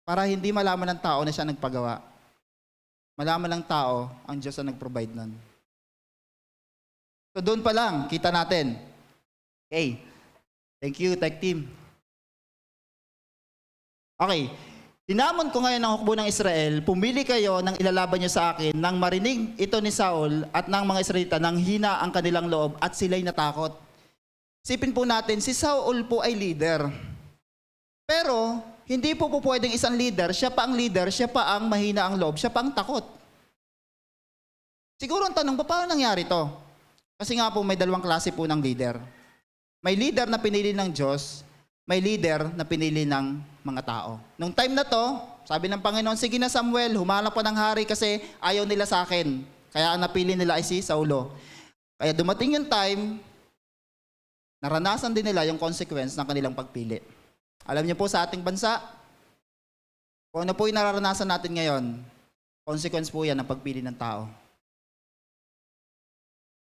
para hindi malaman ng tao na siya nagpagawa. Malaman ng tao, ang Diyos ang nag-provide nun. So doon pa lang, kita natin. Okay. Thank you, tech team. Okay. Tinamon ko ngayon ang hukbo ng Israel, pumili kayo ng ilalaban niyo sa akin, nang marinig ito ni Saul at ng mga Israelita nang hina ang kanilang loob at sila'y natakot. Sipin po natin, si Saul po ay leader. Pero, hindi po pwedeng isang leader, siya pa ang mahina ang loob, siya pa ang takot. Siguro ang tanong, paano nangyari to? Kasi nga po may dalawang klase po ng leader. May leader na pinili ng Diyos, may leader na pinili ng mga tao. Nung time na to, sabi ng Panginoon, sige na Samuel, humanap pa ng hari kasi ayaw nila sa akin. Kaya ang napili nila ay si Saulo. Kaya dumating yung time, naranasan din nila yung consequence ng kanilang pagpili. Alam niyo po sa ating bansa, kung ano po yung nararanasan natin ngayon, consequence po yan ng pagpili ng tao.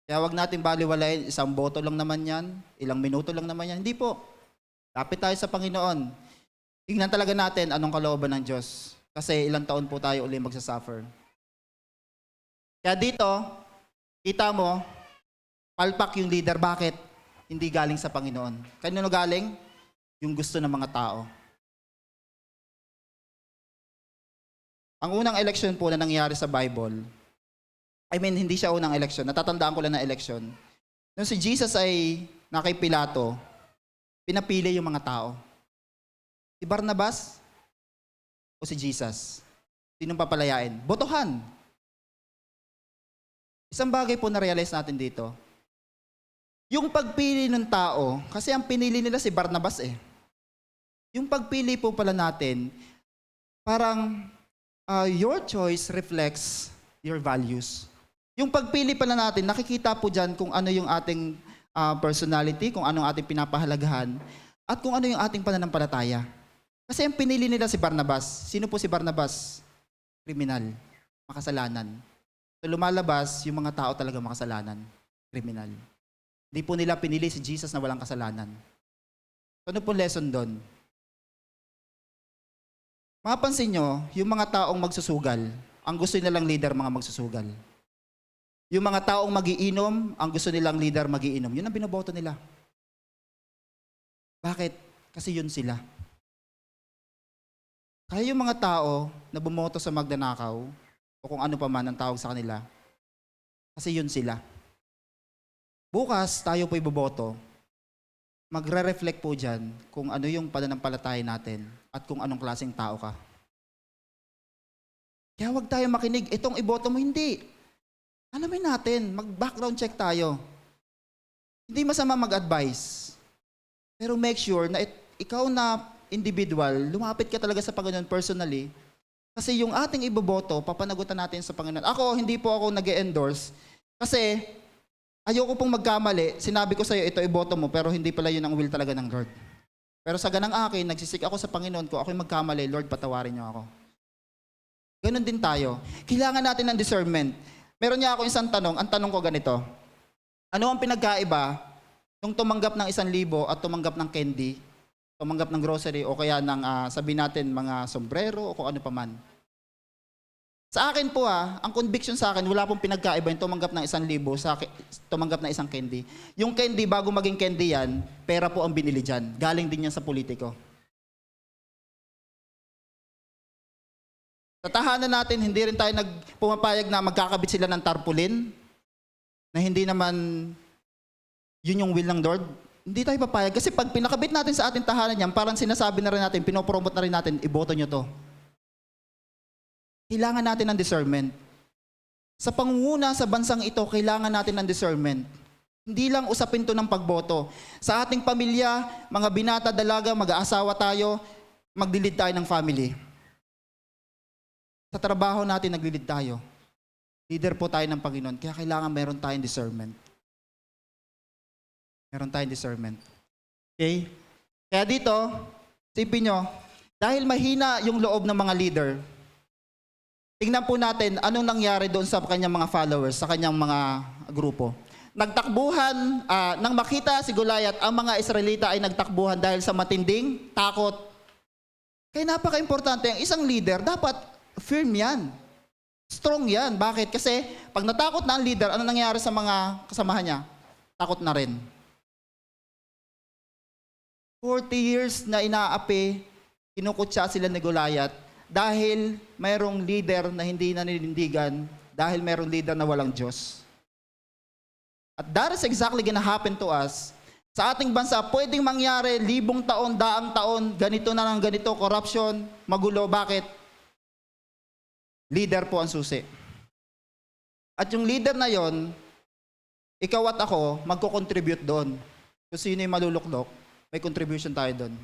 Kaya wag natin baliwalain, isang boto lang naman yan, ilang minuto lang naman yan. Hindi po. Lapit tayo sa Panginoon. Tingnan talaga natin anong kalooban ng Diyos. Kasi ilang taon po tayo uli magsasuffer. Kaya dito, kita mo, palpak yung leader. Bakit? Hindi galing sa Panginoon. Kanino galing? Yung gusto ng mga tao. Ang unang election po na nangyari sa Bible, hindi siya unang election. Natatandaan ko lang na election. Nung si Jesus ay nakay Pilato, pinapili yung mga tao. Si Barnabas o si Jesus? Sinong papalayain? Botohan. Isang bagay po na-realize natin dito. Yung pagpili ng tao, kasi ang pinili nila si Barnabas eh. Yung pagpili po pala natin, parang your choice reflects your values. Yung pagpili pala natin, nakikita po dyan kung ano yung ating personality, kung ano ang ating pinapahalagahan, at kung ano yung ating pananampalataya. Kasi ang pinili nila si Barnabas. Sino po si Barnabas? Kriminal. Makasalanan. So lumalabas, yung mga tao talaga makasalanan. Kriminal. Hindi po nila pinili si Jesus na walang kasalanan. So ano po lesson doon? Mapapansin nyo, yung mga taong magsusugal, ang gusto nilang leader mga magsusugal. Yung mga taong magiinom, ang gusto nilang leader magiinom. Yun ang binoboto nila. Bakit? Kasi yun sila. Kaya yung mga tao na bumoto sa magnanakaw, o kung ano pa man ang tawag sa kanila, kasi yun sila. Bukas, tayo po iboboto, magre-reflect po dyan kung ano yung pananampalataya natin at kung anong klaseng tao ka. Kaya huwag tayo makinig, itong iboto mo, hindi. Alamin natin, mag-background check tayo. Hindi masama mag-advise. Pero make sure na ikaw na individual, lumapit ka talaga sa Panginoon personally. Kasi yung ating iboboto, papanagutan natin sa Panginoon. Ako, hindi po ako nag-endorse. Kasi ayoko pong magkamali. Sinabi ko sa'yo, ito iboto mo, pero hindi pala yun ang will talaga ng Lord. Pero sa ganang akin, nagsisik ako sa Panginoon ko, ako'y magkamali, Lord, patawarin niyo ako. Ganon din tayo. Kailangan natin ng discernment. Meron niya ako isang tanong. Ang tanong ko ganito. Ano ang pinagkaiba nung tumanggap ng 1,000 at tumanggap ng candy, tumanggap ng grocery o kaya ng sabihin natin mga sombrero o kung ano pa man? Sa akin po ang conviction sa akin, wala pong pinagkaiba yung tumanggap ng 1,000 sa tumanggap ng isang candy. Yung candy, bago maging candy yan, pera po ang binili dyan. Galing din yan sa politiko. Sa tahanan natin, hindi rin tayo pumapayag na magkakabit sila ng tarpaulin na hindi naman yun yung will ng Lord. Hindi tayo papayag. Kasi pag pinakabit natin sa ating tahanan yan, parang sinasabi na rin natin, pinopromote na rin natin, iboto nyo to. Kailangan natin ng discernment. Sa pangunguna sa bansang ito, kailangan natin ng discernment. Hindi lang usapin to ng pagboto. Sa ating pamilya, mga binata, dalaga, mag-aasawa tayo, maglilid tayo ng family. Sa trabaho natin, naglilid tayo. Leader po tayo ng Panginoon, kaya kailangan meron tayong discernment. Meron tayong discernment. Okay? Kaya dito, sipin nyo, dahil mahina yung loob ng mga leader, tingnan po natin anong nangyari doon sa kanyang mga followers, sa kanyang mga grupo. Nagtakbuhan, nang makita si Goliath, ang mga Israelita ay nagtakbuhan dahil sa matinding takot. Kaya napaka-importante, ang isang leader, dapat firm yan. Strong yan. Bakit? Kasi pag natakot na ang leader, ano nangyayari sa mga kasamahan niya? Takot na rin. 40 years na inaapi, kinukutsa sila ni Goliath dahil mayroong leader na hindi naninindigan, dahil mayroong leader na walang Diyos. At that is exactly gonna happen to us. Sa ating bansa, pwedeng mangyari, 1,000 taon, 100 taon, ganito na lang ganito, corruption, magulo. Bakit? Leader po ang susi. At yung leader na yon, ikaw at ako, magko-contribute doon. Kung sino yung maluluklok, may contribution tayo doon.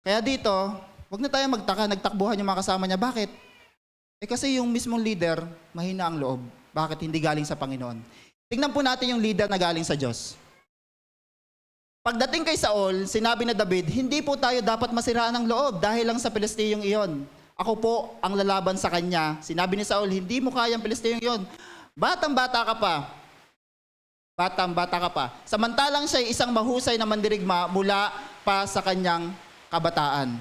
Kaya dito, wag na tayo magtaka, nagtakbuhan yung mga kasama niya. Bakit? Kasi yung mismong leader, mahina ang loob. Bakit? Hindi galing sa Panginoon. Tingnan po natin yung leader na galing sa Diyos. Pagdating kay Saul, sinabi na David, hindi po tayo dapat masiraan ng loob dahil lang sa Pilisteyong iyon. Ako po ang lalaban sa kanya. Sinabi ni Saul, hindi mo kayang Pilisteyong iyon. Batang-bata ka pa. Batang-bata ka pa. Samantalang siya ay isang mahusay na mandirigma mula pa sa kanyang kabataan.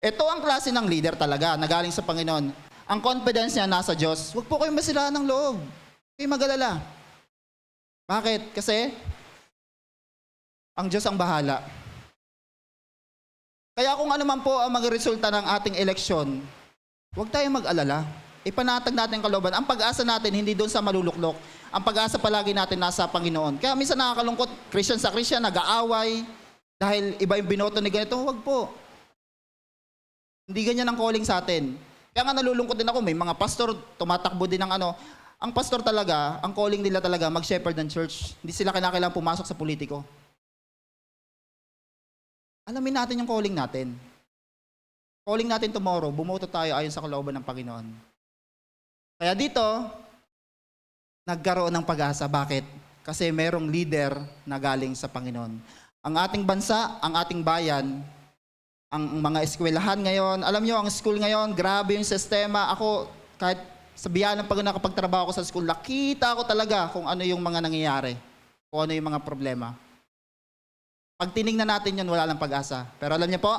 Ito ang klase ng leader talaga na galing sa Panginoon. Ang confidence niya nasa Diyos. Huwag po kayong masiraan ng loob. Huwag kayong magalala. Bakit? Kasi ang Diyos ang bahala. Kaya kung ano man po ang magresulta ng ating eleksyon, huwag tayong mag-alala. Ipanatag natin ang kalooban. Ang pag-asa natin hindi doon sa maluluklok. Ang pag-asa palagi natin nasa Panginoon. Kaya minsan nakakalungkot, Christian sa Christian, nag-aaway, dahil iba yung binoto ni ganito. Huwag po. Hindi ganyan ang calling sa atin. Kaya nga nalulungkot din ako, may mga pastor, tumatakbo din ng ano. Ang pastor talaga, ang calling nila talaga, mag-shepherd ng church. Hindi sila kinakailangan pumasok sa politiko. Alamin natin yung calling natin. Calling natin tomorrow, bumoto tayo ayon sa kalooban ng Panginoon. Kaya dito, nagkaroon ng pag-asa. Bakit? Kasi merong leader na galing sa Panginoon. Ang ating bansa, ang ating bayan, ang mga eskwelahan ngayon, alam nyo, ang school ngayon, grabe yung sistema. Ako, kahit sa biyanan pag nakapagtrabaho ko sa school, nakita ko talaga kung ano yung mga nangyayari, kung ano yung mga problema. Pag tinignan natin yun, wala lang pag-asa. Pero alam niyo po,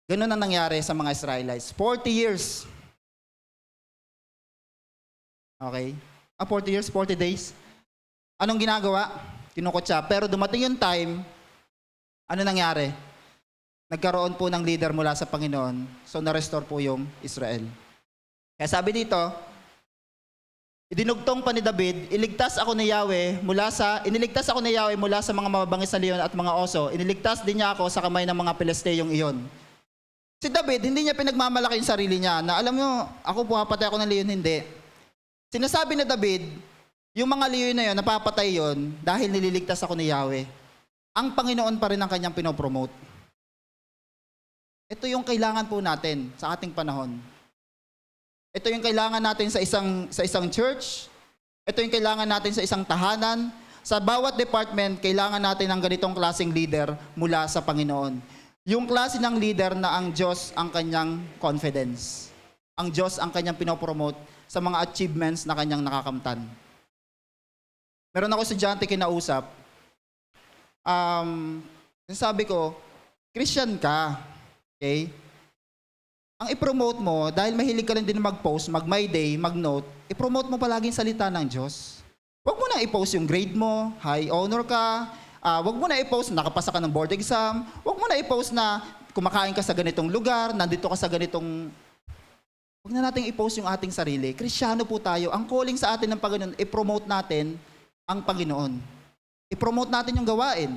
ganun ang nangyari sa mga Israelites. 40 years. Okay? 40 years, 40 days. Anong ginagawa? Kinukutsa. Pero dumating yung time, ano nangyari? Nagkaroon po ng leader mula sa Panginoon. So, na-restore po yung Israel. Kaya sabi dito, idinugtong pa ni David, iniligtas ako ni Yahweh mula sa mga mababangis na leon at mga oso. Iniligtas din niya ako sa kamay ng mga Pilisteyong iyon. Si David, hindi niya pinagmamalaki yung sarili niya na alam mo, ako pumapatay ako ng leon, hindi. Sinasabi ni David, yung mga leon na yun, napapatay yun dahil nililigtas ako ni Yahweh. Ang Panginoon pa rin ang kanyang pinopromote. Ito yung kailangan po natin sa ating panahon. Ito yung kailangan natin sa isang church. Ito yung kailangan natin sa isang tahanan. Sa bawat department, kailangan natin ng ganitong klaseng leader mula sa Panginoon. Yung klase ng leader na ang Diyos ang kanyang confidence. Ang Diyos ang kanyang pinopromote sa mga achievements na kanyang nakakamtan. Meron ako estudyante kinausap. Sabi ko, Christian ka. Okay? Ang i-promote mo, dahil mahilig ka rin din mag-post, mag-my day, mag-note, i-promote mo palaging salita ng Diyos. Huwag mo na i-post yung grade mo, high honor ka, huwag mo na i-post na nakapasa ka ng board exam, huwag mo na i-post na kumakain ka sa ganitong lugar, nandito ka sa ganitong... Huwag na natin i-post yung ating sarili. Kristyano po tayo. Ang calling sa atin ng Panginoon, i-promote natin ang Panginoon. I-promote natin yung gawain.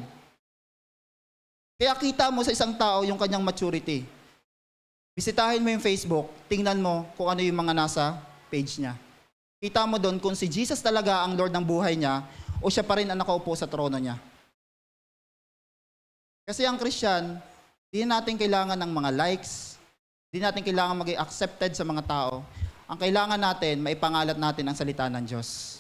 Kaya kita mo sa isang tao yung kanyang maturity. Bisitahin mo yung Facebook, tingnan mo kung ano yung mga nasa page niya. Kita mo doon kung si Jesus talaga ang Lord ng buhay niya o siya pa rin ang nakaupo sa trono niya. Kasi ang Christian, di natin kailangan ng mga likes, di natin kailangan maging accepted sa mga tao. Ang kailangan natin, maipangalat natin ang salita ng Diyos.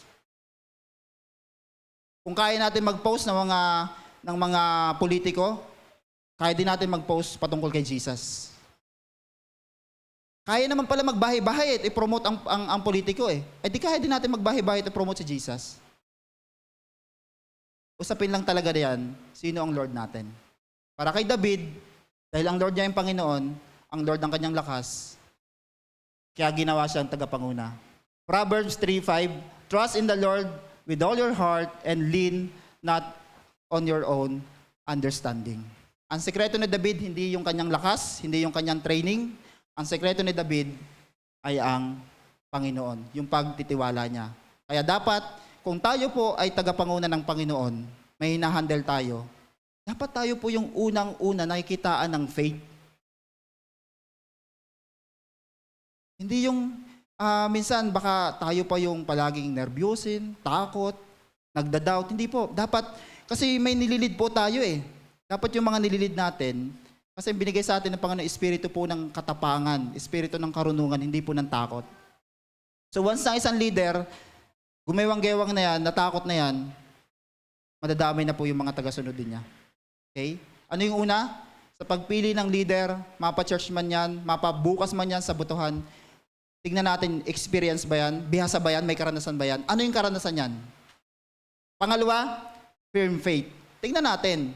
Kung kaya natin mag-post ng mga politiko, kaya din natin mag-post patungkol kay Jesus. Kaya naman pala magbahay-bahay at i-promote ang politiko eh. Eh di kaya din natin magbahay-bahay at i-promote si Jesus. Usapin lang talaga yan, sino ang Lord natin. Para kay David, dahil ang Lord niya yung Panginoon, ang Lord ang kanyang lakas, kaya ginawa siyang tagapanguna. Proverbs 3:5, trust in the Lord with all your heart and lean not on your own understanding. Ang sekreto ni David, hindi yung kanyang lakas, hindi yung kanyang training. Ang sekreto ni David ay ang Panginoon, yung pagtitiwala niya. Kaya dapat, kung tayo po ay tagapanguna ng Panginoon, may hinahandle tayo, dapat tayo po yung unang-una nakikitaan ng faith. Hindi yung minsan baka tayo pa yung palaging nervyosin, takot, nagda-doubt. Hindi po. Dapat, kasi may nililid po tayo eh. Dapat yung mga nililid natin, kasi binigay sa atin ng Panginoon, espiritu po ng katapangan, espiritu ng karunungan, hindi po ng takot. So once na isang leader, gumewang-gewang na yan, natakot na yan, madadamay na po yung mga tagasunod din niya. Okay? Ano yung una? Sa pagpili ng leader, mapa-church man yan, mapabukas man yan sa butuhan, tignan natin, experience ba yan? Bihasa ba yan? May karanasan ba yan? Ano yung karanasan yan? Pangalawa, firm faith. Tignan natin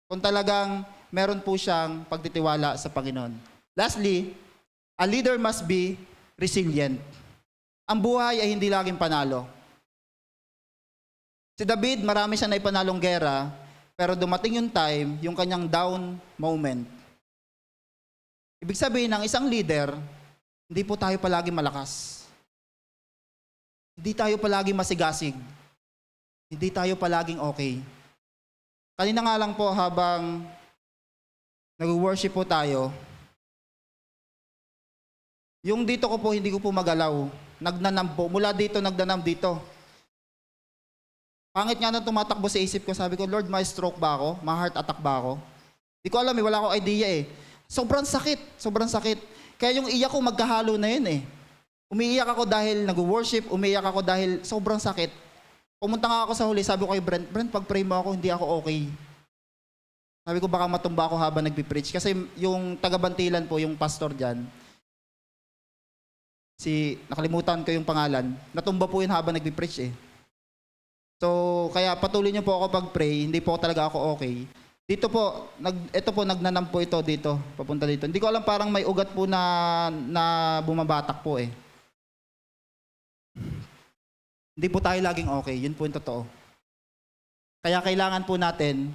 kung talagang meron po siyang pagtitiwala sa Panginoon. Lastly, a leader must be resilient. Ang buhay ay hindi laging panalo. Si David, marami siya na ipanalong gera, pero dumating yung time, yung kanyang down moment. Ibig sabihin ng isang leader, hindi po tayo palagi malakas. Hindi tayo palagi masigasig. Hindi tayo palaging okay. Kanina nga lang po habang nag-worship po tayo, yung dito ko po, hindi ko po magalaw. Nagnanam po. Mula dito, nagdanam dito. Pangit nga na tumatakbo sa isip ko. Sabi ko, Lord, may stroke ba ako? May heart attack ba ako? Di ko alam, wala akong idea eh. Sobrang sakit. Sobrang sakit. Kaya yung iyak ko magkahalo na yun eh. Umiiyak ako dahil nag-worship, umiiyak ako dahil sobrang sakit. Pumunta nga ako sa huli, sabi ko kay Brent, pag-pray mo ako, hindi ako okay. Sabi ko baka matumba ako habang nagpipreach. Kasi yung taga-Bantilan po, yung pastor dyan, nakalimutan ko yung pangalan, natumba po yun habang nagpipreach eh. So, kaya patuloy niyo po ako pag-pray, hindi po talaga ako okay. Dito po, ito po, nagnanam po ito dito, papunta dito. Hindi ko alam, parang may ugat po na bumabatak po eh. Hindi po tayo laging okay, yun po yung totoo. Kaya kailangan po natin,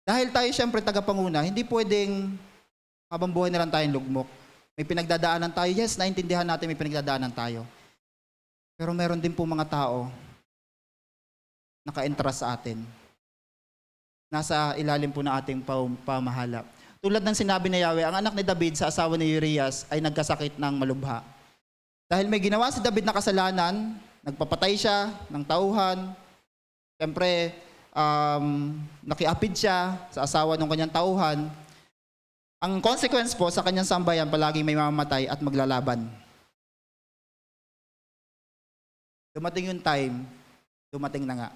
dahil tayo siyempre tagapanguna, hindi pwedeng habang buhay na lang tayong lugmok. May pinagdadaanan tayo, yes, naintindihan natin may pinagdadaanan tayo. Pero meron din po mga tao naka-entrust sa atin. Nasa ilalim po ng ating pamahala. Tulad ng sinabi ni Yahweh, ang anak ni David sa asawa ni Urias ay nagkasakit ng malubha. Dahil may ginawa si David na kasalanan, nagpapatay siya ng tauhan, siyempre, nakiapid siya sa asawa ng kanyang tauhan. Ang consequence po sa kanyang sambayan, palaging may mamamatay at maglalaban. Dumating yung time, dumating na nga.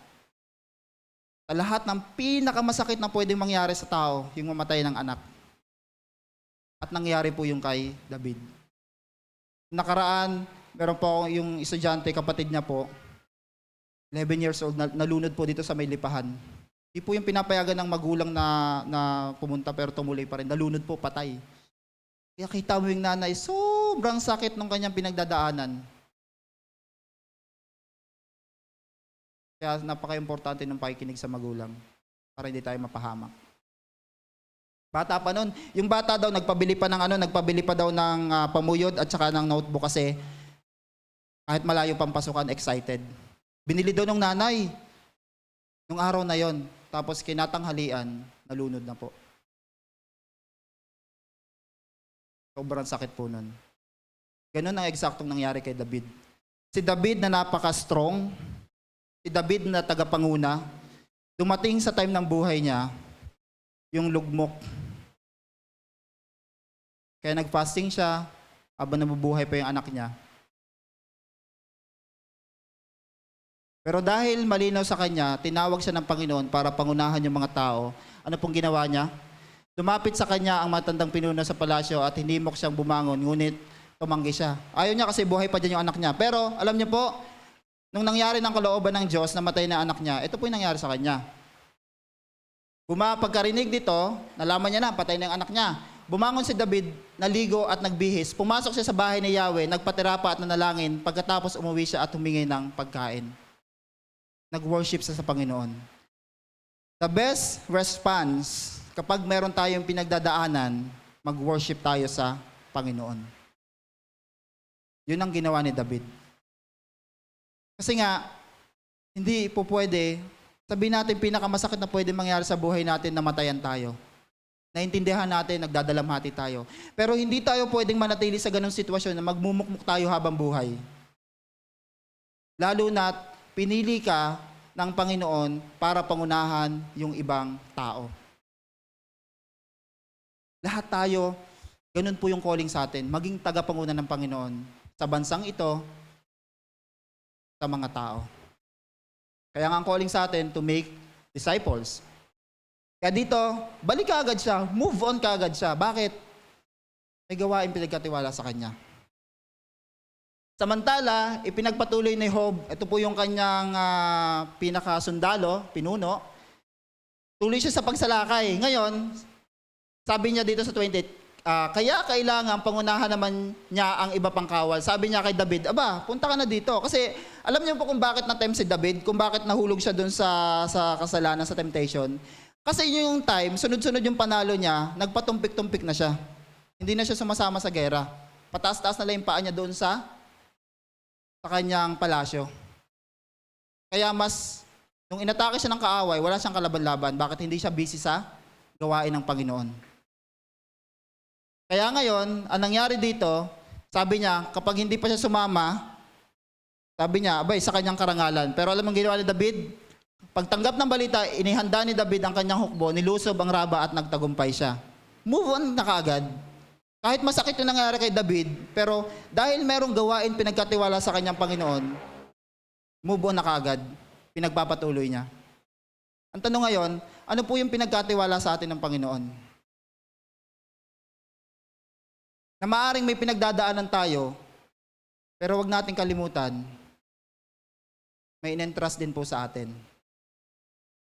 Sa lahat ng pinakamasakit na pwedeng mangyari sa tao, yung mamatay ng anak. At nangyari po yung kay David. Nakaraan, meron po yung estudyante, kapatid niya po, 11 years old, nalunod po dito sa may lipahan. Di po yung pinapayagan ng magulang na pumunta pero tumuloy pa rin. Nalunod po, patay. Kaya kita mo yung nanay, sobrang sakit ng kanyang pinagdadaanan. Kaya napaka-importante ng pakikinig sa magulang para hindi tayo mapahamak. Bata pa nun. Yung bata daw, nagpabili pa daw ng pamuyod at saka ng notebook kasi kahit malayo pang pasukan, excited. Binili daw ng nanay nung araw na yon. Tapos kinatanghalian, nalunod na po. Sobrang sakit po nun. Ganun ang eksaktong nangyari kay David. Si David na napaka-strong, si David na tagapanguna, dumating sa time ng buhay niya, yung lugmok. Kaya nag-fasting siya habang nabubuhay pa yung anak niya. Pero dahil malinaw sa kanya, tinawag siya ng Panginoon para pangunahan yung mga tao. Ano pong ginawa niya? Lumapit sa kanya ang matandang pinuno sa palasyo at hinimok siyang bumangon, ngunit tumanggi siya. Ayaw niya kasi buhay pa dyan yung anak niya. Pero alam niyo po, nung nangyari ng kalooban ng Diyos, namatay na anak niya, ito po yung nangyari sa kanya. Pagkarinig nito, nalaman niya na, patay na yung anak niya. Bumangon si David, naligo at nagbihis. Pumasok siya sa bahay ni Yahweh, nagpatira pa at nanalangin. Pagkatapos umuwi siya at humingi ng pagkain. Nag-worship siya sa Panginoon. The best response, kapag meron tayong pinagdadaanan, mag-worship tayo sa Panginoon. Yun ang ginawa ni David. Kasi nga, hindi po pwede, sabihin natin pinakamasakit na pwede mangyari sa buhay natin na matayan tayo. Naintindihan natin, nagdadalamhati tayo. Pero hindi tayo pwedeng manatili sa ganong sitwasyon na magmumukmuk tayo habang buhay. Lalo na pinili ka ng Panginoon para pangunahan yung ibang tao. Lahat tayo, ganun po yung calling sa atin, maging tagapanguna ng Panginoon sa bansang ito, sa mga tao. Kaya nga ang calling sa atin to make disciples. Kaya dito, balik ka agad siya, move on ka agad siya. Bakit? May gawain pinagkatiwala sa kanya. Samantala, ipinagpatuloy ni Job, ito po yung kanyang pinakasundalo, pinuno, tuloy siya sa pagsalakay. Ngayon, sabi niya dito sa 28, kaya kailangan pangunahan naman niya ang iba pang kawal. Sabi niya kay David, aba, punta ka na dito. Kasi alam niyo po kung bakit na-tempt si David, kung bakit nahulog siya dun sa kasalanan, sa temptation. Kasi yung time, sunod-sunod yung panalo niya, nagpatumpik-tumpik na siya. Hindi na siya sumasama sa gera. Pataas-taas na lang yung paa niya doon sa kanyang palasyo. Kaya nung inatake siya ng kaaway, wala siyang kalaban-laban. Bakit hindi siya busy sa gawain ng Panginoon? Kaya ngayon, ang nangyari dito, sabi niya, kapag hindi pa siya sumama, sabi niya, abay, sa kanyang karangalan. Pero alam mo ang ginawa ni David? Pagtanggap ng balita, inihanda ni David ang kanyang hukbo, nilusob ang raba at nagtagumpay siya. Move on na kaagad. Kahit masakit yung nangyari kay David, pero dahil merong gawain pinagkatiwala sa kanyang Panginoon, move on na kaagad. Pinagpapatuloy niya. Ang tanong ngayon, ano po yung pinagkatiwala sa atin ng Panginoon? Na maaaring may pinagdadaanan tayo, pero wag nating kalimutan, may in-entrust din po sa atin.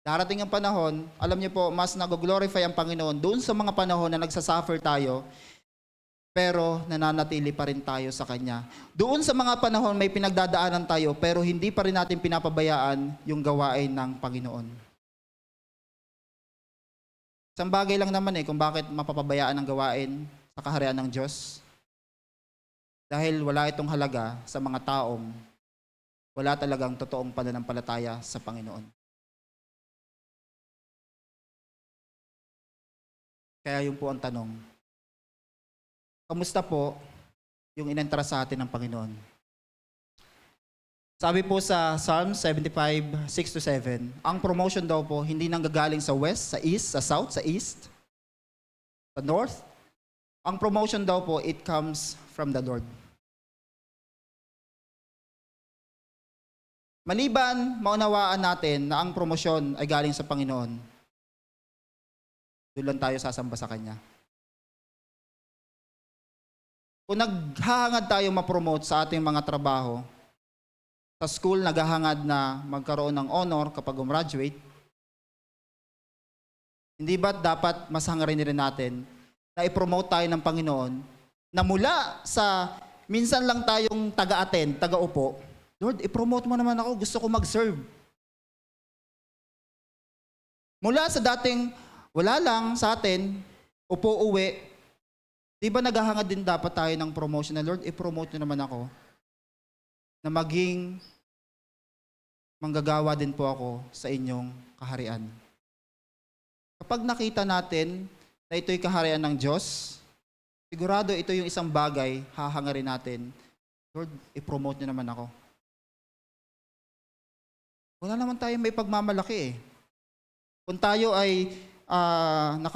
Darating ang panahon, alam niyo po, mas nag-glorify ang Panginoon doon sa mga panahon na nagsasuffer tayo, pero nananatili pa rin tayo sa Kanya. Doon sa mga panahon may pinagdadaanan tayo, pero hindi pa rin natin pinapabayaan yung gawain ng Panginoon. Isang bagay lang naman kung bakit mapapabayaan ang gawain sa kaharian ng Diyos. Dahil wala itong halaga sa mga taong wala talagang totoong pananampalataya sa Panginoon. Kaya yun po ang tanong. Kamusta po yung inentrust sa atin ng Panginoon? Sabi po sa Psalm 75, 6-7, ang promotion daw po hindi nanggagaling sa west, sa east, sa south, sa east, sa north. Ang promotion daw po, it comes from the Lord. Maliban, maunawaan natin na ang promosyon ay galing sa Panginoon, doon lang tayo sasamba sa Kanya. Kung naghahangad tayo ma-promote sa ating mga trabaho, sa school naghahangad na magkaroon ng honor kapag gumraduate, hindi ba dapat mas hangarin rin natin na i-promote tayo ng Panginoon na mula sa minsan lang tayong taga-attend, taga-upo, Lord, i-promote mo naman ako, gusto ko mag-serve. Mula sa dating wala lang sa atin, upo-uwi, di ba naghahangad din dapat tayo ng promotion na, Lord, i-promote nyo naman ako na maging manggagawa din po ako sa inyong kaharian. Kapag nakita natin na ito'y kaharian ng Diyos, sigurado ito yung isang bagay, hahangarin natin, Lord, i-promote nyo naman ako. Wala naman tayo may pagmamalaki Kung tayo ay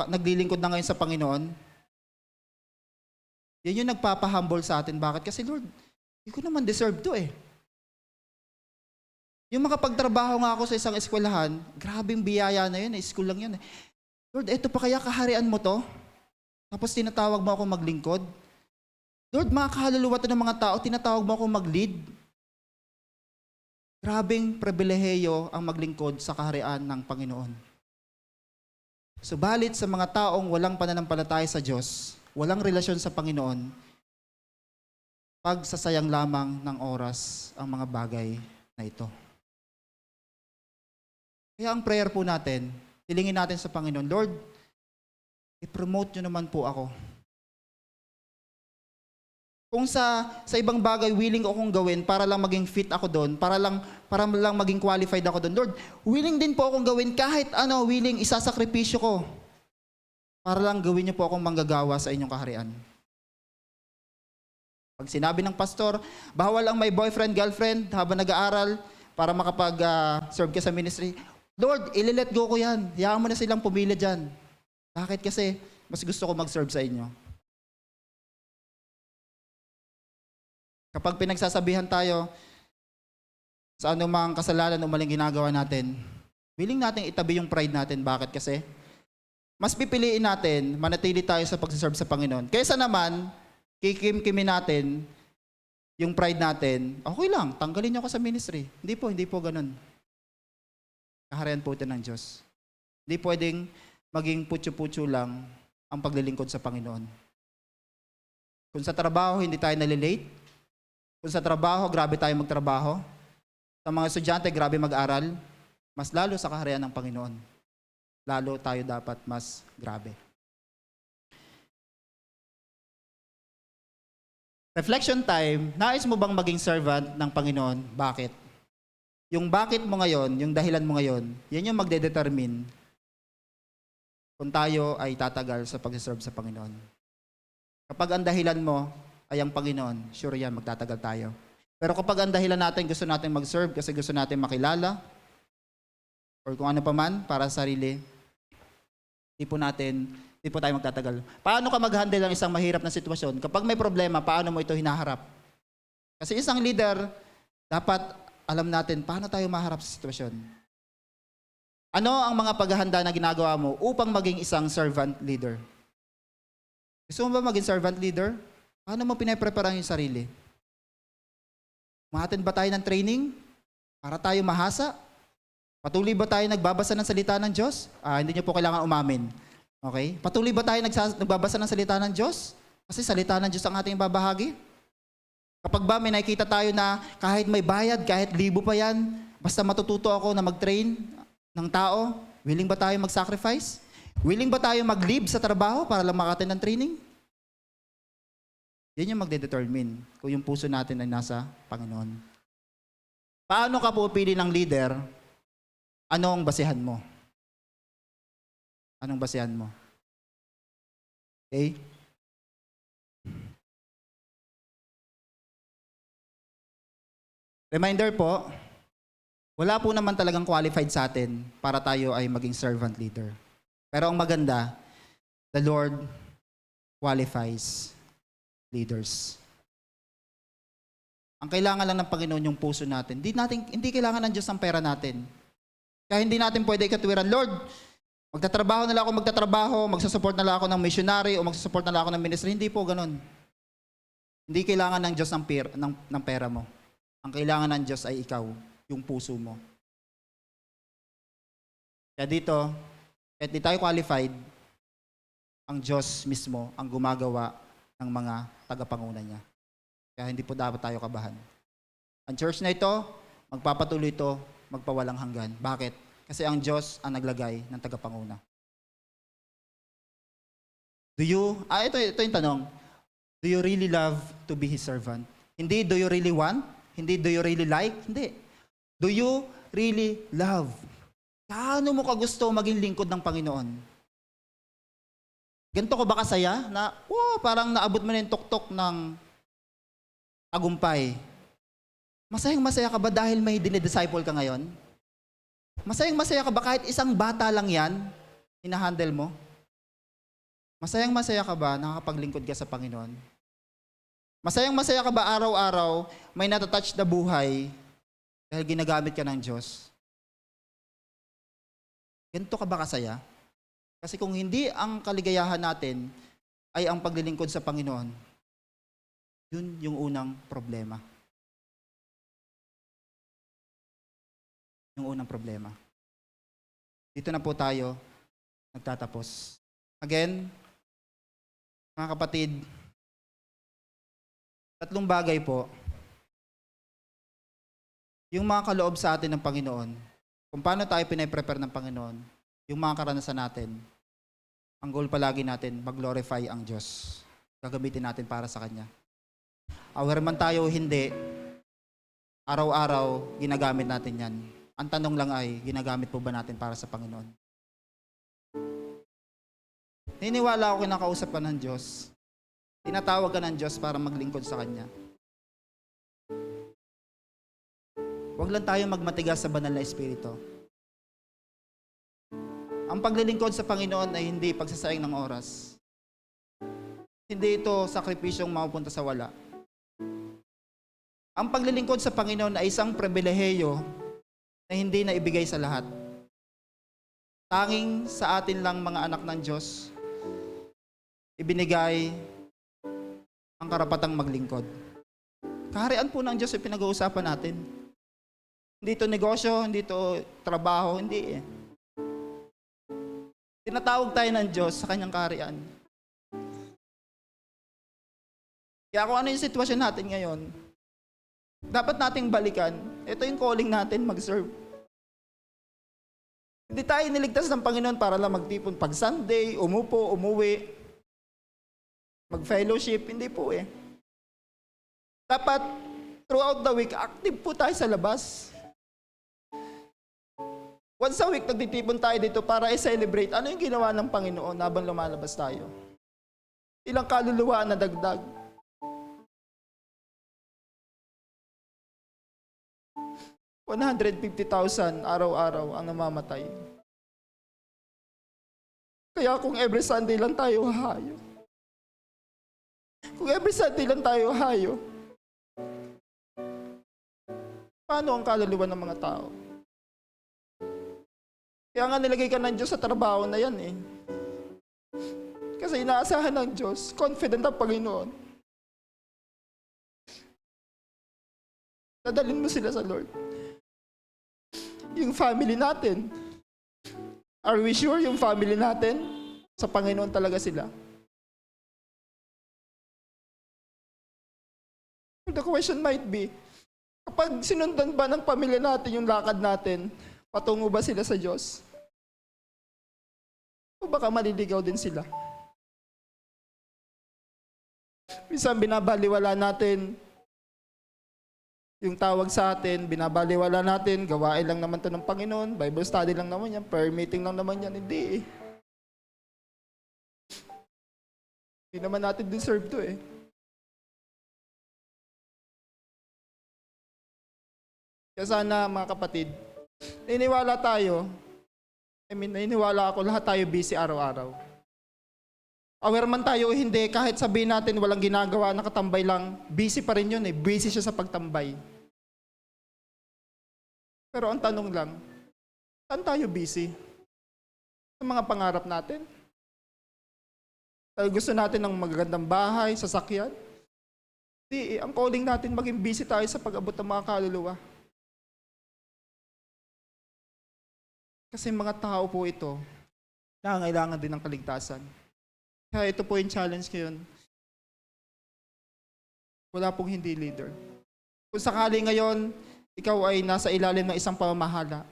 naglilingkod na ngayon sa Panginoon, yan yung nagpapahumble sa atin. Bakit? Kasi Lord, hindi ko naman deserve to Yung makapagtrabaho nga ako sa isang eskwelahan, grabing biyaya na yun, school lang yun Lord, eto pa kaya kaharian mo to? Tapos tinatawag mo ako maglingkod? Lord, mga kahaluluwa to ng mga tao, tinatawag mo ako mag-lead? Grabing pribileheyo ang maglingkod sa kaharian ng Panginoon. Subalit sa mga taong walang pananampalataya sa Diyos, walang relasyon sa Panginoon, pagsasayang lamang ng oras ang mga bagay na ito. Kaya ang prayer po natin, hilingin natin sa Panginoon, Lord, i-promote nyo naman po ako. Kung sa ibang bagay willing akong gawin para lang maging fit ako doon, para lang maging qualified ako doon. Lord, willing din po akong gawin kahit ano, willing isasakripisyo ko. Para lang gawin niyo po akong manggagawa sa inyong kaharian. Pag sinabi ng pastor, bawal ang may boyfriend, girlfriend habang nag-aaral para makapag-serve ka sa ministry. Lord, ililet go ko yan. Hayaan mo na silang pumili dyan. Bakit? Kasi mas gusto ko mag-serve sa inyo. Kapag pinagsasabihan tayo sa anumang kasalanan o maling ginagawa natin, willing natin itabi yung pride natin. Bakit? Kasi mas pipiliin natin manatili tayo sa pagsiserve sa Panginoon. Kaysa naman, kikim-kimin natin yung pride natin, okay lang, tanggalin niyo ako sa ministry. Hindi po ganun. Kaharian po ito ng Diyos. Hindi pwedeng maging putyo-putyo lang ang paglilingkod sa Panginoon. Kung sa trabaho hindi tayo nalilate, kung sa trabaho, grabe tayo magtrabaho. Sa mga estudyante, grabe mag-aral. Mas lalo sa kaharian ng Panginoon. Lalo tayo dapat mas grabe. Reflection time, nais mo bang maging servant ng Panginoon? Bakit? Yung bakit mo ngayon, yung dahilan mo ngayon, yan yung magdedetermine kung tayo ay tatagal sa pag-serve sa Panginoon. Kapag ang dahilan mo ay ang Panginoon, sure yan, magtatagal tayo. Pero kapag ang dahilan natin, gusto natin mag-serve kasi gusto natin makilala, or kung ano pa man, para sa sarili, di po tayo magtatagal. Paano ka mag-handle ng isang mahirap na sitwasyon? Kapag may problema, paano mo ito hinaharap? Kasi isang leader, dapat alam natin paano tayo maharap sa sitwasyon. Ano ang mga paghahanda na ginagawa mo upang maging isang servant leader? Gusto mo ba maging servant leader? Paano mo pinaprepara yung sarili? Ma-attend ba tayo ng training para tayo mahasa? Patuloy ba tayo nagbabasa ng salita ng Diyos? Hindi niyo po kailangan umamin. Okay? Patuloy ba tayo nagbabasa ng salita ng Diyos? Kasi salita ng Diyos ang ating babahagi. Kapag ba may nakikita tayo na kahit may bayad, kahit libo pa yan, basta matututo ako na mag-train ng tao, willing ba tayo mag-sacrifice? Willing ba tayo mag-leave sa trabaho para lang maka-attend ng training? Yan yung magdedetermine kung yung puso natin ay nasa Panginoon. Paano ka pupili ng leader? Anong basehan mo? Anong basehan mo? Okay? Reminder po, wala po naman talagang qualified sa atin para tayo ay maging servant leader. Pero ang maganda, the Lord qualifies leaders. Ang kailangan lang ng Panginoon yung puso natin. Hindi kailangan ng Diyos ang pera natin. Kaya hindi natin pwede ikatwiran, Lord, magtatrabaho na lang ako, magsasupport na lang ako ng missionary o magsasupport na lang ako ng ministry. Hindi po ganun. Hindi kailangan ng Diyos ng pera mo. Ang kailangan ng Diyos ay ikaw, yung puso mo. Kaya dito, kahit di tayo qualified, ang Diyos mismo ang gumagawa ng mga tagapanguna niya. Kaya hindi po dapat tayo kabahan. Ang church na ito, magpapatuloy ito, magpawalang hanggan. Bakit? Kasi ang Diyos ang naglagay ng tagapanguna. Ito yung tanong. Do you really love to be His servant? Hindi, do you really want? Hindi, do you really like? Hindi. Do you really love? Gaano mo kagusto maging lingkod ng Panginoon? Ganito ko ba kasaya na, parang naabot mo na yung tuktok ng tagumpay. Masayang-masaya ka ba dahil may dinidisciple ka ngayon? Masayang-masaya ka ba kahit isang bata lang yan, hinahandle mo? Masayang-masaya ka ba nakakapaglingkod ka sa Panginoon? Masayang-masaya ka ba araw-araw may natatouch na buhay dahil ginagamit ka ng Diyos? Ganito ka ba kasaya? Kasi kung hindi ang kaligayahan natin ay ang paglilingkod sa Panginoon, yun yung unang problema. Yung unang problema. Dito na po tayo nagtatapos. Again, mga kapatid, tatlong bagay po, yung mga kaloob sa atin ng Panginoon, kung paano tayo pinaprepare ng Panginoon, yung mga karanasan natin, ang goal palagi natin, mag-glorify ang Diyos. Gagamitin natin para sa Kanya. Aware man tayo o hindi, araw-araw, ginagamit natin yan. Ang tanong lang ay, ginagamit po ba natin para sa Panginoon? Niniwala ako kinakausap ka ng Diyos. Tinatawag ka ng Diyos para maglingkod sa Kanya. Huwag lang tayo magmatigas sa banal na Espiritu. Ang paglilingkod sa Panginoon ay hindi pagsasayang ng oras. Hindi ito sakripisyong mapupunta sa wala. Ang paglilingkod sa Panginoon ay isang pribilehiyo na hindi na ibigay sa lahat. Tanging sa atin lang mga anak ng Diyos, ibinigay ang karapatang maglingkod. Kaharian po ng Diyos ay pinag-uusapan natin. Hindi ito negosyo, hindi ito trabaho, hindi eh. Tinatawag tayo ng Diyos sa kanyang kaharian. Kaya kung ano yung sitwasyon natin ngayon, dapat nating balikan. Ito yung calling natin, mag-serve. Hindi tayo niligtas ng Panginoon para lang magtipon pag Sunday, umupo, umuwi, mag-fellowship. Hindi po eh. Dapat, throughout the week, active po tayo sa labas. Once a week, nagtitipon tayo dito para i-celebrate ano yung ginawa ng Panginoon habang lumalabas tayo. Ilang kaluluwa na dagdag. $150,000 araw-araw ang namamatay. Kaya kung every Sunday lang tayo hahayo. Kung every Sunday lang tayo hahayo, paano ang kaluluwa ng mga tao? Kaya nga nilagay ka ng Diyos sa trabaho na yan eh. Kasi inaasahan ng Diyos, confident ang Panginoon. Dadalhin mo sila sa Lord. Yung family natin, are we sure yung family natin, sa Panginoon talaga sila? The question might be, kapag sinundan ba ng pamilya natin yung lakad natin, patungo ba sila sa Diyos? O baka maliligaw din sila? Minsan binabaliwala natin yung tawag sa atin, binabaliwala natin, gawain lang naman to ng Panginoon, Bible study lang naman yan, prayer meeting lang naman yan, hindi eh. Hindi naman natin deserve to eh. Kaya sana mga kapatid, naniniwala tayo, naniniwala ako, lahat tayo busy araw-araw. Aware man tayo o hindi, kahit sabihin natin walang ginagawa, nakatambay lang, busy pa rin yun eh. Busy siya sa pagtambay. Pero ang tanong lang, saan tayo busy? Sa mga pangarap natin? Dahil gusto natin ng magagandang bahay, sasakyan? Hindi eh. Ang calling natin, maging busy tayo sa pag-abot ng mga kaluluwa. Kasi mga tao po ito, nangangailangan din ng kaligtasan. Kaya ito po yung challenge ngayon. Wala pong hindi leader. Kung sakali ngayon, ikaw ay nasa ilalim ng isang pamamahala,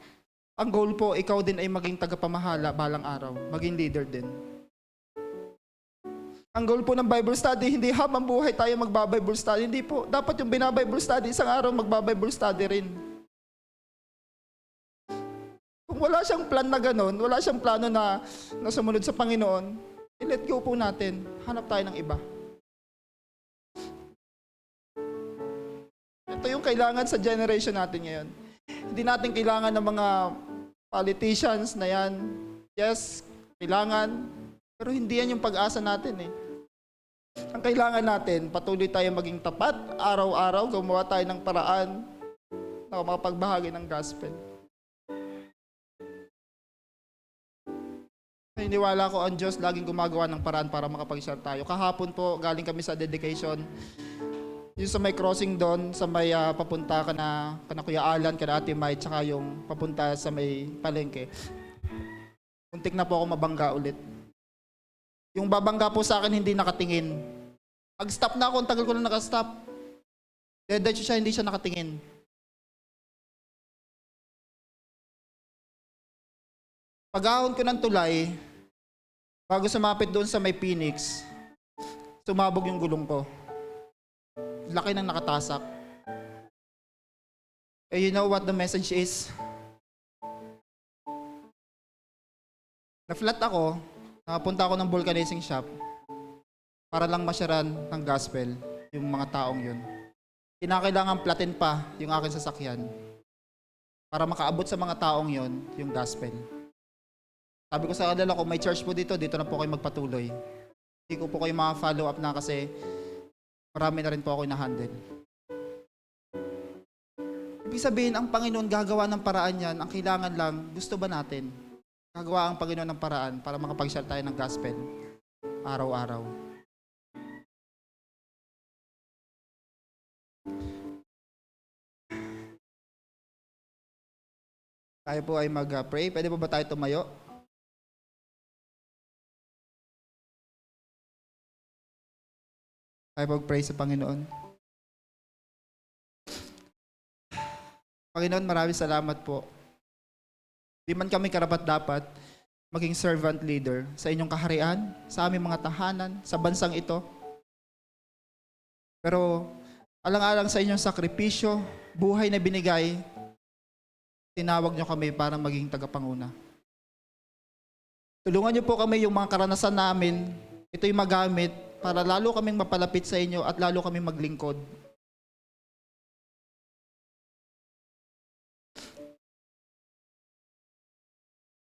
ang goal po, ikaw din ay maging tagapamahala balang araw. Maging leader din. Ang goal po ng Bible study, hindi habang buhay tayo magba-Bible study. Hindi po. Dapat yung bina-Bible study, isang araw magba-Bible study rin. Kung wala siyang plan na gano'n, wala siyang plano na sumunod sa Panginoon, i-let go po natin. Hanap tayo ng iba. Ito yung kailangan sa generation natin ngayon. Hindi natin kailangan ng mga politicians na yan. Yes, kailangan. Pero hindi yan yung pag-asa natin eh. Ang kailangan natin, patuloy tayo maging tapat, araw-araw, gumawa tayo ng paraan na makapagbahagi ng gospel. Naniniwala ko ang Diyos laging gumagawa ng paraan para makapag-share tayo. Kahapon po, galing kami sa dedication. Yung sa may crossing doon, sa may papunta ka na Kuya Alan, ka na Ate Mai, tsaka yung papunta sa may palengke. Muntik na po ako mabangga ulit. Yung babangga po sa akin, hindi nakatingin. Mag-stop na ako, ang tagal ko na nakastop. Diretso siya, hindi siya nakatingin. Pag-ahon ko ng tulay, bago sumapit doon sa may Phoenix, sumabog yung gulong ko. Laki ng nakatasak. You know what the message is? Na-flat ako, nakapunta ako ng vulcanizing shop para lang masyaran ng gospel yung mga taong yun. Kinakailangan platin pa yung aking sasakyan para makaabot sa mga taong yun yung gospel. Sabi ko sa kanila, kung may church po dito na po kayo magpatuloy. Hindi ko po kayo follow up na kasi marami na rin po ako na-handle. Ibig sabihin, ang Panginoon gagawa ng paraan yan. Ang kailangan lang, gusto ba natin? Gagawa ang Panginoon ng paraan para makapag-share tayo ng gospel araw-araw. Tayo po ay mag-pray. Pwede po ba tayo tumayo? Tayo mag-pray sa Panginoon. Panginoon, maraming salamat po. Di man kami karapat-dapat maging servant leader sa inyong kaharian, sa aming mga tahanan, sa bansang ito. Pero alang-alang sa inyong sakripisyo, buhay na binigay, tinawag niyo kami para maging tagapanguna. Tulungan niyo po kami yung mga karanasan namin, ito'y magamit para lalo kaming mapalapit sa inyo at lalo kaming maglingkod.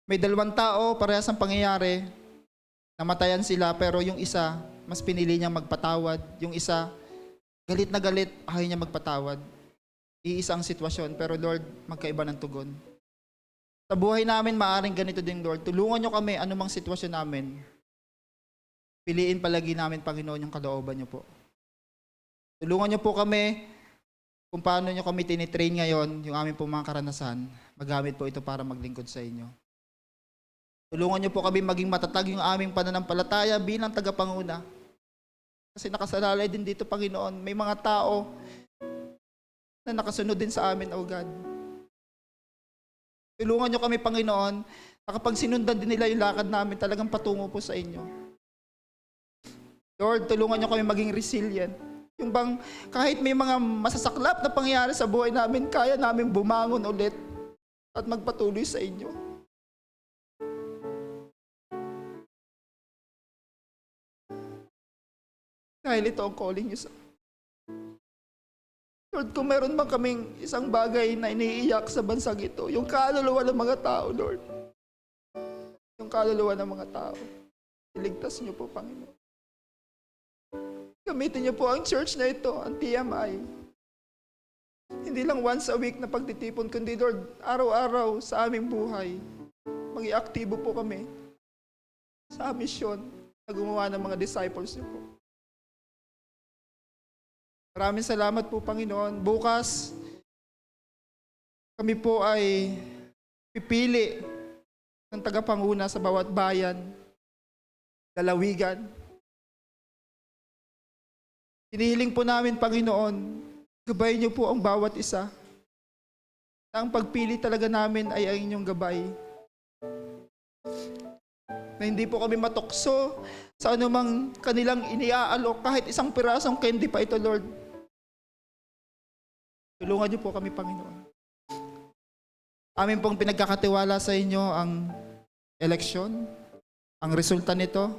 May 2 tao, parehas ang pangyayari. Namatayan sila, pero yung isa, mas pinili niyang magpatawad. Yung isa, galit na galit, ayaw niya magpatawad. Iisa ang sitwasyon, pero Lord, magkaiba ng tugon. Sa buhay namin, maaaring ganito din, Lord. Tulungan niyo kami, anumang sitwasyon namin. Piliin palagi namin, Panginoon, yung kalooban niyo po. Tulungan niyo po kami kung paano niyo kami tinitrain ngayon, yung aming po mga karanasan. Magamit po ito para maglingkod sa inyo. Tulungan niyo po kami maging matatag yung aming pananampalataya bilang tagapanguna. Kasi nakasalalay din dito, Panginoon. May mga tao na nakasunod din sa amin, O God. Tulungan niyo kami, Panginoon, na kapag sinundan din nila yung lakad namin, talagang patungo po sa inyo. Lord, tulungan niyo kami maging resilient. Yung bang kahit may mga masasaklap na pangyayari sa buhay namin, kaya namin bumangon ulit at magpatuloy sa inyo. Dahil ito ang calling niyo sa Lord, kung meron man kaming isang bagay na iniiyak sa bansang ito, yung kaluluwa ng mga tao, Lord. Yung kaluluwa ng mga tao. Iligtas niyo po, Panginoon. Gamitin niyo po ang church na ito, ang TMI. Hindi lang once a week na pagtitipon, kundi Lord, araw-araw sa aming buhay. Mag-iaktibo po kami sa misyon na gumawa ng mga disciples niyo po. Maraming salamat po, Panginoon. Bukas, kami po ay pipili ng tagapanguna sa bawat bayan, lalawigan. Hinihiling po namin, Panginoon, gabayin niyo po ang bawat isa. Ang pagpili talaga namin ay ang inyong gabay. Na hindi po kami matukso sa anumang kanilang iniaalok, kahit isang pirasong candy pa ito, Lord. Tulungan niyo po kami, Panginoon. Amin pong pinagkakatiwala sa inyo ang eleksyon, ang resulta nito.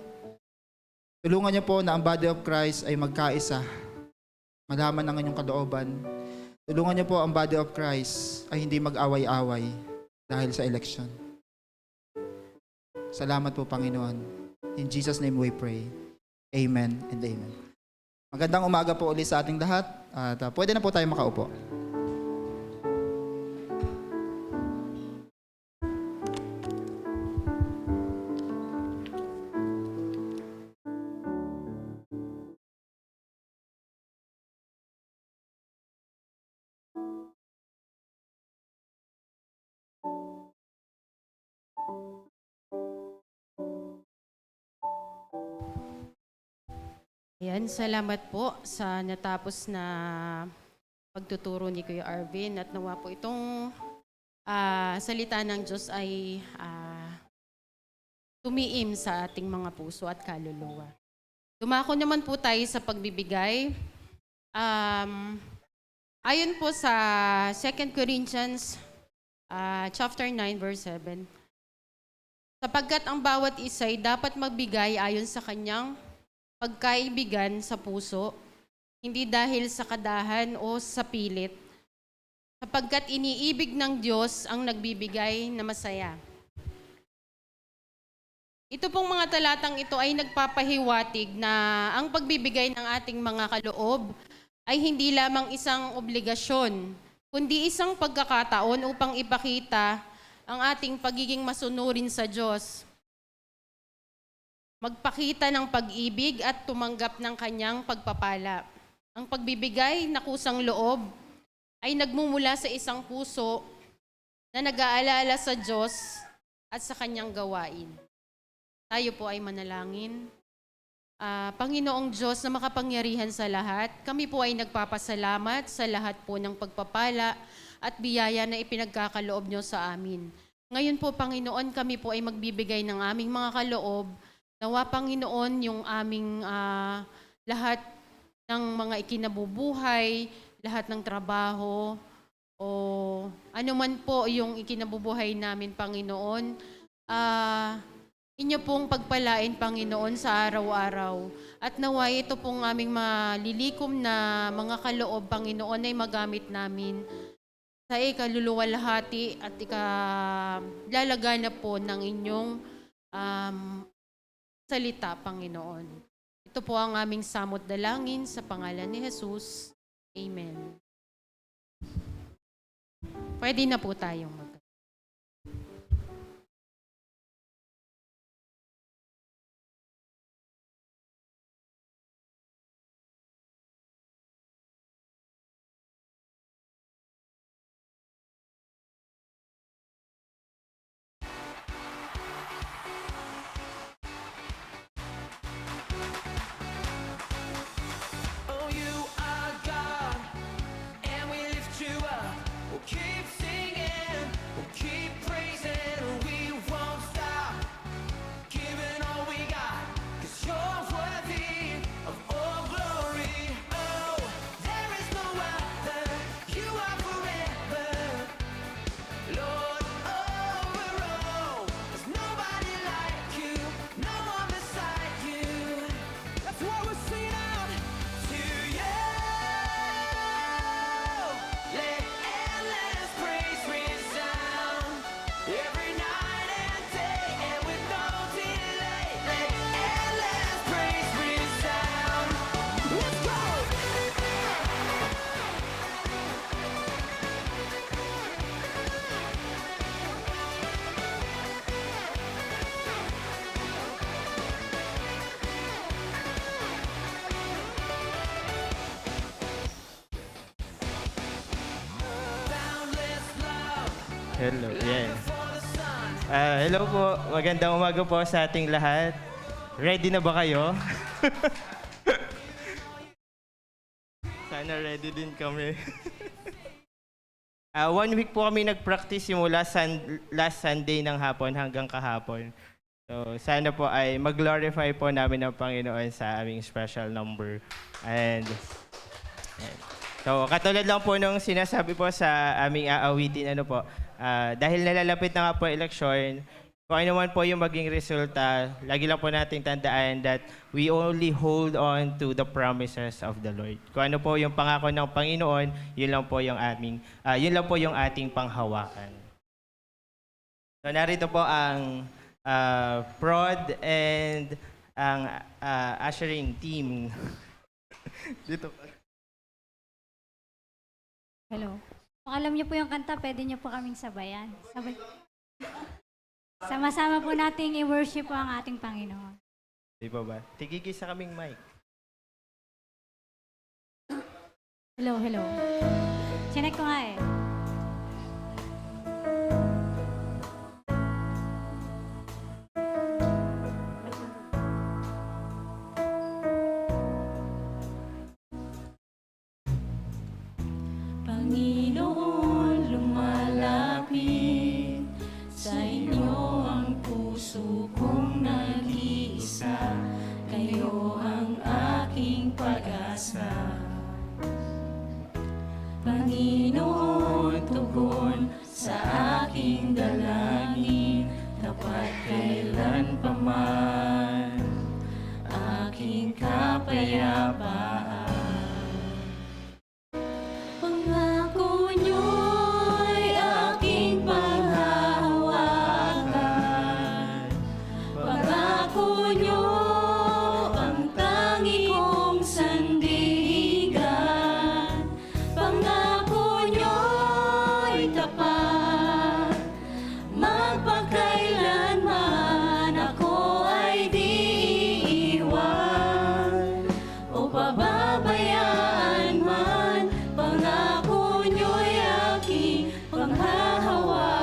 Tulungan niyo po na ang body of Christ ay magkaisa. Malaman ang inyong kalooban. Tulungan niyo po ang body of Christ ay hindi mag-away-away dahil sa eleksyon. Salamat po, Panginoon. In Jesus' name we pray. Amen and amen. Magandang umaga po ulit sa ating lahat. At pwede na po tayo makaupo. Ayan, salamat po sa natapos na pagtuturo ni Kuya Arvin at nawa po itong salita ng Diyos ay tumiim sa ating mga puso at kaluluwa. Dumako naman po tayo sa pagbibigay. Ayon po sa 2 Corinthians chapter 9 verse 7, sapagkat ang bawat isa'y dapat magbigay ayon sa kanyang pagkaibigan sa puso, hindi dahil sa kadahan o sa pilit, sapagkat iniibig ng Diyos ang nagbibigay na masaya. Ito pong mga talatang ito ay nagpapahiwatig na ang pagbibigay ng ating mga kaloob ay hindi lamang isang obligasyon, kundi isang pagkakataon upang ipakita ang ating pagiging masunurin sa Diyos, magpakita ng pag-ibig at tumanggap ng kanyang pagpapala. Ang pagbibigay na kusang loob ay nagmumula sa isang puso na nag-aalala sa Diyos at sa kanyang gawain. Tayo po ay manalangin. Panginoong Diyos na makapangyarihan sa lahat, kami po ay nagpapasalamat sa lahat po ng pagpapala at biyaya na ipinagkakaloob nyo sa amin. Ngayon po, Panginoon, kami po ay magbibigay ng aming mga kaloob. Nawa, Panginoon, yung aming lahat ng mga ikinabubuhay, lahat ng trabaho, o anuman po yung ikinabubuhay namin, Panginoon, inyo pong pagpalain, Panginoon, sa araw-araw. At naway ito pong aming malilikom na mga kaloob, Panginoon, ay magamit namin sa ikaluluwalhati at lalagana po ng inyong salita, Panginoon. Ito po ang aming samot dalangin sa pangalan ni Jesus. Amen. Pwede na po tayong mag- Oh, you are God, and we lift you up. We'll keep singing, we'll keep praising, we won't stop giving all we got, 'cause you're worthy of all glory. Oh, there is no other, you are forever, Lord, over all. There's nobody like you, no one beside you. That's why we're singing out to you. Let endless praise resound every night and day, and with no delay. Let endless praise resound. Let's go. Boundless love Hello, yan. for the sun. Hello po, magandang umaga po sa ating lahat. Ready na ba kayo? Sana ready din kami. 1 week po kami nag-practice simula last Sunday ng hapon hanggang kahapon. So, sana po ay mag-glorify po namin ang Panginoon sa aming special number. And so, katulad lang po nung sinasabi po sa aming aawitin, dahil nalalapit na nga po eleksyon, kung ano man po yung maging resulta, lagi lang po natin tandaan that we only hold on to the promises of the Lord. Kung ano po yung pangako ng Panginoon, yun lang po yung ating panghawakan. So, narito po ang prod and ang ushering team. Dito po. Hello. Kung alam niyo po yung kanta, pwede niyo po kaming sabayan. Sama-sama po nating i-worship po ang ating Panginoon. Di ba ba? Tigigisa kaming mic. Hello, hello. Chinek ko nga eh. Panginoon, lumalapit sa inyo ang puso kong nag-iisa. Kayo ang aking pag-asa. Panginoon, tugon sa aking dalangin, tapat kailan pa man aking kapayapaan. Pangako niyo'y aking panghahawakan. Pangako niyo ang tangi kong sandigan. Pangako niyo'y tapat, magpakailanman ako ay di iiwan o pababayaan man. Pangako niyo'y aking panghahawakan.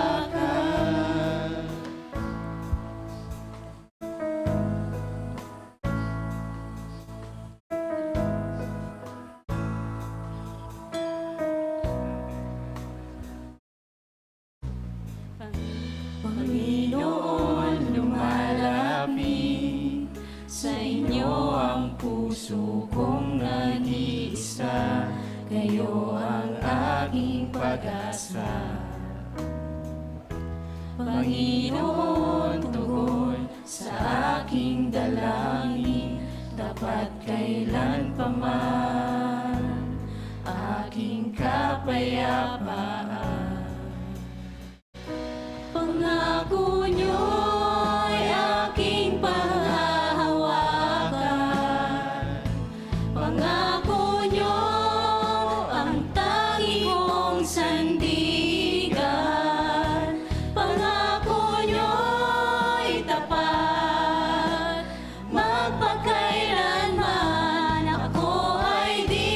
Panginoon, lumalapit sa inyo ang puso kong nag-iisa. Kayo ang aking pag-asa. Panginoon, tugon sa aking dalangin, tapat kailan pa man aking kapayapaan. Pangako niyo'y aking panghahawakan. Pangako niyo ang tangi kong sandigan. Pangako niyo'y tapat, magpakailanman ako ay di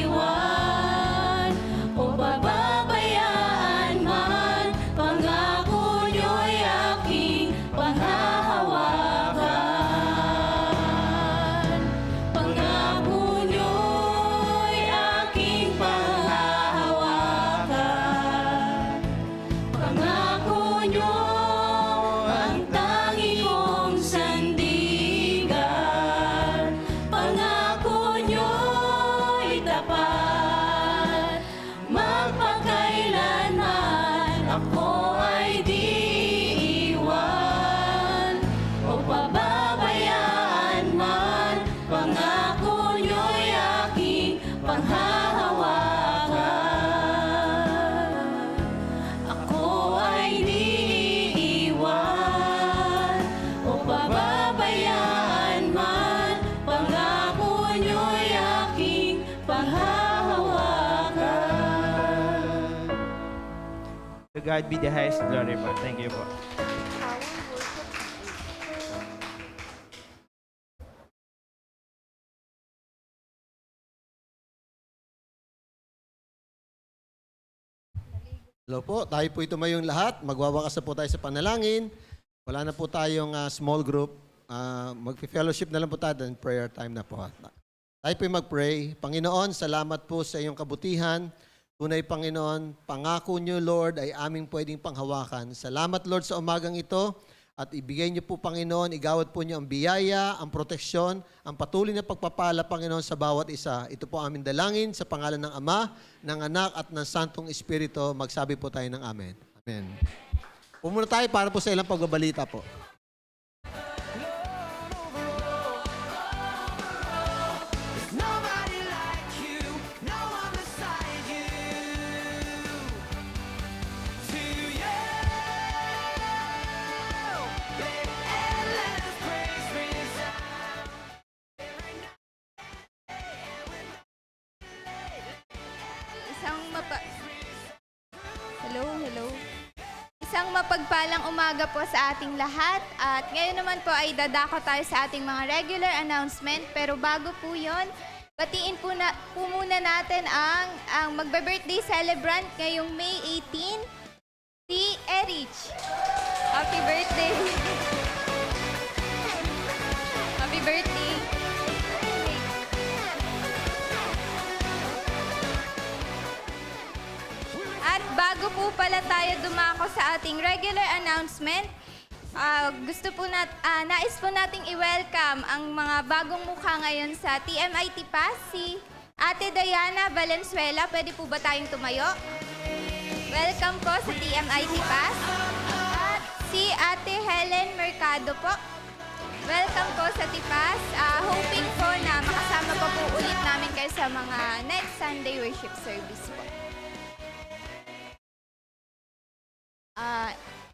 iiwan o pababayaan man. Pangako niyo'y aking panghahawakan. Pangako niyo'y aking panghahawakan. Pangako niyo ang tangi kong sandigan. Pangako niyo'y tapat, magpakailanman ako ay di iwan o pababayaan man. Pangako niyo'y aking panghahawakan. Ako ay di iwan o pababayaan man. Pangako niyo'y aking panghahawakan. To God be the highest glory po. Thank you po. Hello po, tayo po tumayong lahat. Magwawakas na po tayo sa panalangin. Wala na po tayong small group. Mag-fellowship na lang po tayo, then prayer time na po. Tayo po mag-pray. Panginoon, salamat po sa iyong kabutihan. Tunay, Panginoon, pangako niyo, Lord, ay aming pwedeng panghawakan. Salamat, Lord, sa umagang ito. At ibigay niyo po, Panginoon, igawad po niyo ang biyaya, ang proteksyon, ang patuloy na pagpapala, Panginoon, sa bawat isa. Ito po aming dalangin sa pangalan ng Ama, ng Anak, at ng Santong Espiritu. Magsabi po tayo ng Amen. Amen. Pumuna tayo para po sa ilang pagbabalita po. There's nobody like you, no one beside you. To you, let endless praise resound. Isang mapagpalang umaga po sa ating lahat at ngayon naman po ay dadako tayo sa ating mga regular announcement pero bago po yon, batiin po muna natin ang magbe-birthday celebrant ngayong May 18, si Erich. Happy birthday! Happy birthday! po pala tayo dumako sa ating regular announcement, nais po nating i-welcome ang mga bagong mukha ngayon sa TMIT Pass, si Ate Diana Valenzuela. Pwede po ba tayong tumayo? Welcome po sa TMIT Pass. At si Ate Helen Mercado po. Welcome po sa TIPAS. Hoping po na makasama pa po ulit namin kayo sa mga next Sunday worship service po.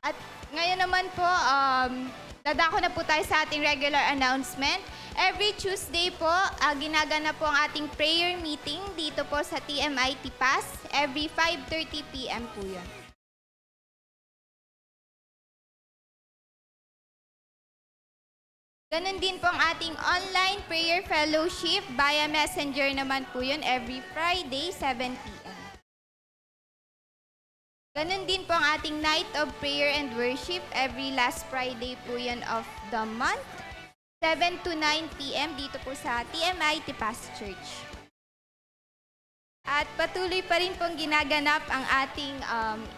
At ngayon naman po, dadako na po tayo sa ating regular announcement. Every Tuesday po, ginaganap po ang ating prayer meeting dito po sa TMIT Pass. Every 5:30 p.m. po yun. Ganun din po ang ating online prayer fellowship via messenger naman po yun every Friday, 7 p.m. Ganun din po ang ating night of prayer and worship every last Friday po yun of the month, 7 to 9 p.m. dito po sa TMI Tipas Church. At patuloy pa rin pong ginaganap ang ating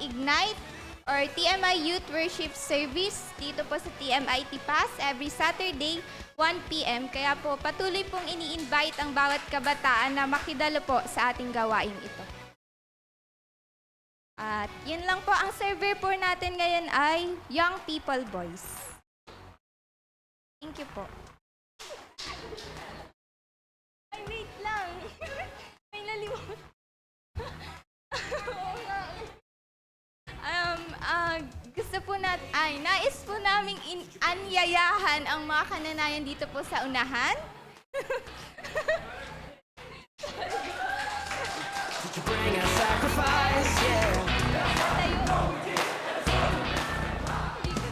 Ignite or TMI Youth Worship Service dito po sa TMI Tipas every Saturday, 1 p.m. Kaya po patuloy pong ini-invite ang bawat kabataan na makidalo po sa ating gawaing ito. At yun lang po, ang server po natin ngayon ay Young People Boys. Thank you po. Ay, wait lang. May nalimutan. Oo nga. Gusto po nais po naming anyayahan ang mga kananayan dito po sa unahan. Did you bring a sacrifice? Yeah.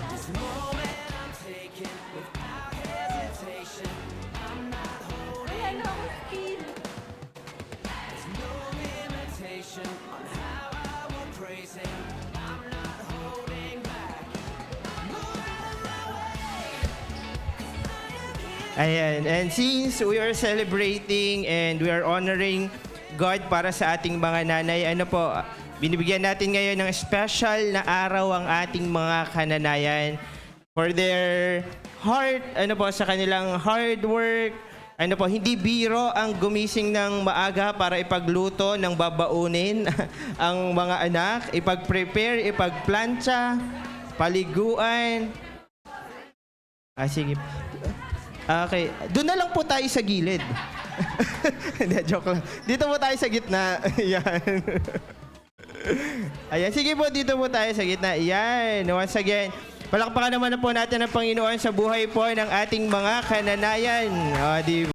This moment I'm taking without hesitation. I'm not holding back. There's no limitation on how I will praise Him. I'm not holding back. Move out of my way. 'Cause I am here. Ayan. And since we are celebrating and we are honoring God para sa ating mga nanay, binibigyan natin ngayon ng special na araw ang ating mga kananayan for their sa kanilang hard work. Hindi biro ang gumising ng maaga para ipagluto ng babaunin ang mga anak, ipag-prepare, ipagplantsa, paliguan. Sige. Okay, doon na lang po tayo sa gilid. Hindi, joke lang. Dito po tayo sa gitna. Ayan. Ayan, sige po, dito po tayo sa gitna. Ayan, once again. Palakpakan naman na po natin ang Panginoon sa buhay po ng ating mga kananayan.